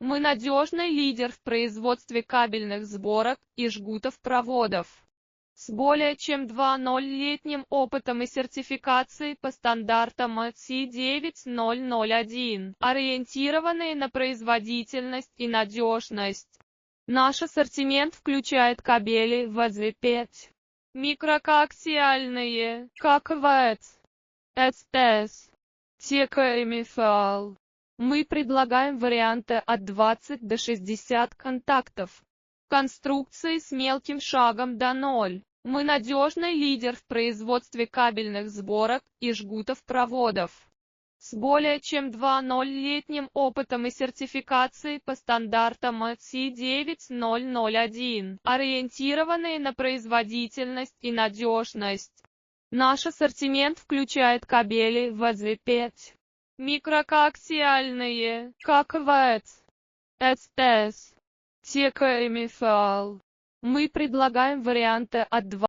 Мы надежный лидер в производстве кабельных сборок и жгутов-проводов. С более чем 2,0-летним опытом и сертификацией по стандартам IEC 9001, ориентированные на производительность и надежность. Наш ассортимент включает кабели ВЗ-5, микрокоаксиальные, ККВЭЦ, СТС, ТК-МФЛ. Мы предлагаем варианты от 20 до 60 контактов. Конструкции с мелким шагом до 0. Мы надежный лидер в производстве кабельных сборок и жгутов-проводов. С более чем 2,0-летним опытом и сертификацией по стандартам IEC 9001, ориентированные на производительность и надежность. Наш ассортимент включает кабели ВЗ-5, микрокоаксиальные, ККВЭЦ, СТС, ТК-МФЛ. Мы предлагаем варианты от 2